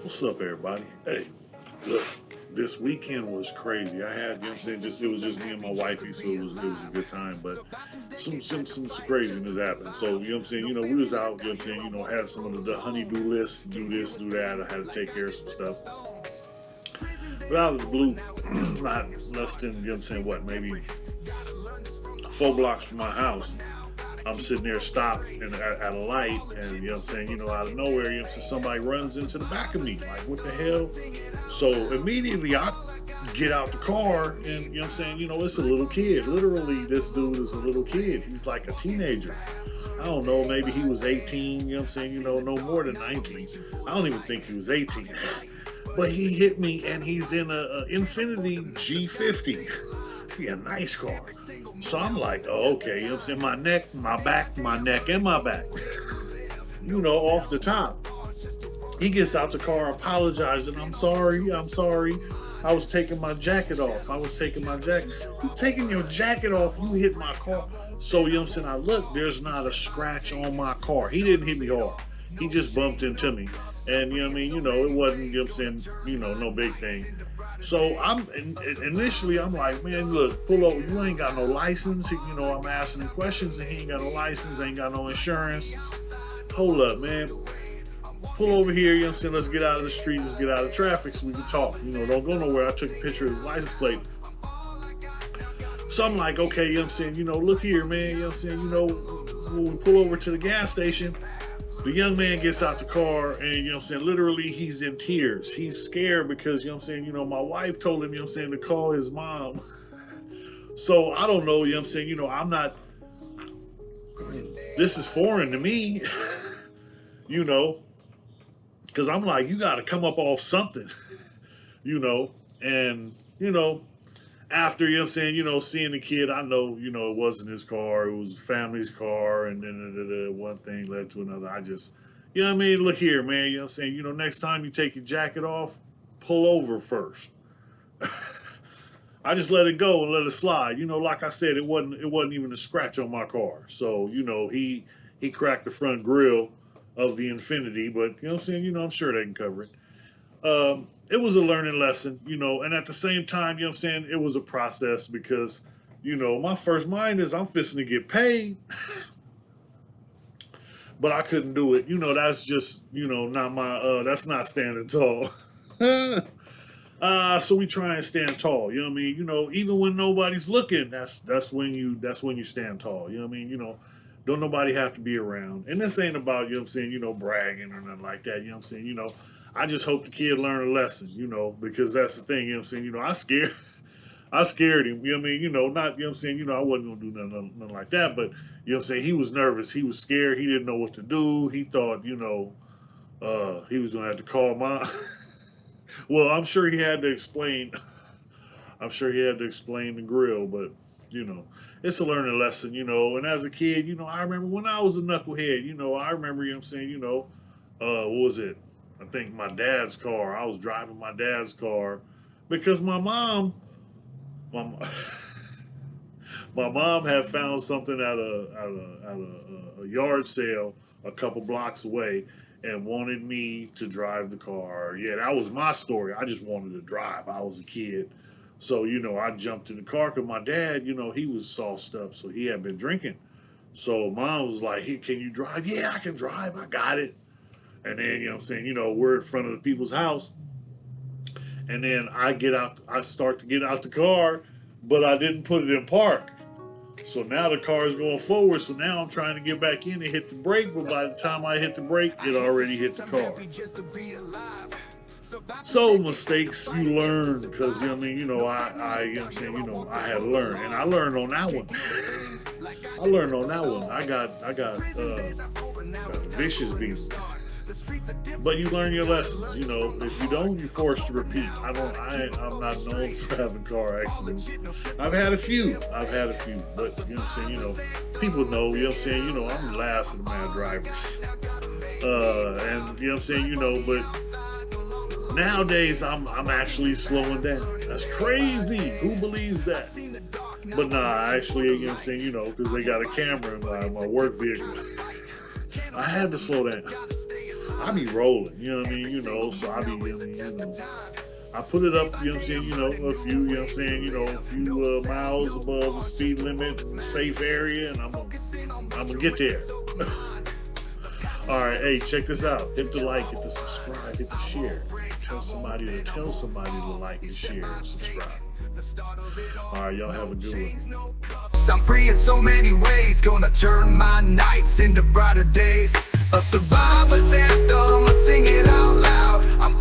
What's up, everybody? Hey, look, this weekend was crazy. I had, you know what I'm saying, it was just me and my wifey, so it was a good time. But some craziness happened. So, you know what I'm saying, we was out, you know what I'm saying, had some of the honeydew lists, do this, do that. I had to take care of some stuff. But out of the blue, not less than, you know what I'm saying, what, maybe 4 blocks from my house, I'm sitting there stopped and at a light, and you know what I'm saying, out of nowhere, you know what I'm saying, somebody runs into the back of me. Like, what the hell? So immediately I get out the car, and you know what I'm saying, it's a little kid. Literally, this dude is a little kid. He's like a teenager. I don't know, maybe he was 18, you know what I'm saying, no more than 19. I don't even think he was 18. But he hit me, and he's in a Infiniti G50. Yeah, nice car. So I'm like, oh, okay, you know what I'm saying? My neck, my back, my neck, and my back. Off the top. He gets out the car apologizing. I'm sorry. I was taking my jacket off. You taking your jacket off, you hit my car. So, you know what I'm saying? I look, there's not a scratch on my car. He didn't hit me hard. He just bumped into me. And, it wasn't, you know what I'm saying, no big thing. So initially I'm like, man, look, pull over. You ain't got no license. I'm asking him questions, and he ain't got no license, ain't got no insurance. Hold up, man. Pull over here. You know what I'm saying? Let's get out of the street. Let's get out of traffic so we can talk. Don't go nowhere. I took a picture of his license plate. So I'm like, okay, you know what I'm saying? Look here, man. You know what I'm saying? When we pull over to the gas station, the young man gets out the car, and, you know what I'm saying, literally he's in tears. He's scared because, you know what I'm saying, my wife told him, you know what I'm saying, to call his mom. So I don't know, you know what I'm saying, I'm not, this is foreign to me, you know, because I'm like, you got to come up off something, and, after, you know what I'm saying, seeing the kid, I know, it wasn't his car, it was family's car, and then one thing led to another. I just, you know what I mean? Look here, man, you know what I'm saying, next time you take your jacket off, pull over first. I just let it go and let it slide. Like I said, it wasn't even a scratch on my car. So, he cracked the front grill of the Infiniti, but, you know what I'm saying, I'm sure they can cover it. It was a learning lesson, and at the same time, you know what I'm saying, it was a process because, my first mind is I'm fixing to get paid, but I couldn't do it. That's just, not my, that's not standing tall. So we try and stand tall, you know what I mean? Even when nobody's looking, that's when you stand tall, you know what I mean? Don't nobody have to be around. And this ain't about, you know what I'm saying, bragging or nothing like that, you know what I'm saying? I just hope the kid learn a lesson, because that's the thing, you know what I'm saying? I scared him, you know what I mean? Not, you know what I'm saying, I wasn't going to do nothing like that, but, you know what I'm saying? He was nervous. He was scared. He didn't know what to do. He thought, he was going to have to call mom. Well, I'm sure he had to explain. I'm sure he had to explain the grill, but, it's a learning lesson, and as a kid, I remember when I was a knucklehead, I remember, you know what I'm saying, what was it? I think my dad's car. I was driving my dad's car because my, my mom had found something at a yard sale a couple blocks away and wanted me to drive the car. Yeah, that was my story. I just wanted to drive. I was a kid. So, I jumped in the car because my dad, he was sauced up, so he had been drinking. So mom was like, hey, can you drive? Yeah, I can drive. I got it. And then, you know what I'm saying, we're in front of the people's house. And then I start to get out the car, but I didn't put it in park. So now the car is going forward. So now I'm trying to get back in and hit the brake. But by the time I hit the brake, it already hit the car. So mistakes you learn because, you know what I mean, you know what I'm saying, I had to learn. And I learned on that one. I got a vicious beat. But you learn your lessons, If you don't, you're forced to repeat. I'm not known for having car accidents. I've had a few, but you know what I'm saying, people know, you know what I'm saying, I'm the last of the mad drivers. And you know what I'm saying, but nowadays I'm actually slowing down. That's crazy. Who believes that? But nah, actually, you know what I'm saying, because they got a camera in my work vehicle. I had to slow down. I be rolling, you know what I mean? You know, so I be, I put it up, you know what I'm saying, a few, you know what I'm saying, a few miles above the speed limit, safe area, and I'm gonna get there. All right, hey, check this out. Hit the like, hit the subscribe, hit the share. Tell somebody to like and share and subscribe. All right, y'all have a good one. I'm free in so many ways, gonna turn my nights into brighter days. A survivor's anthem, I sing it out loud. I'm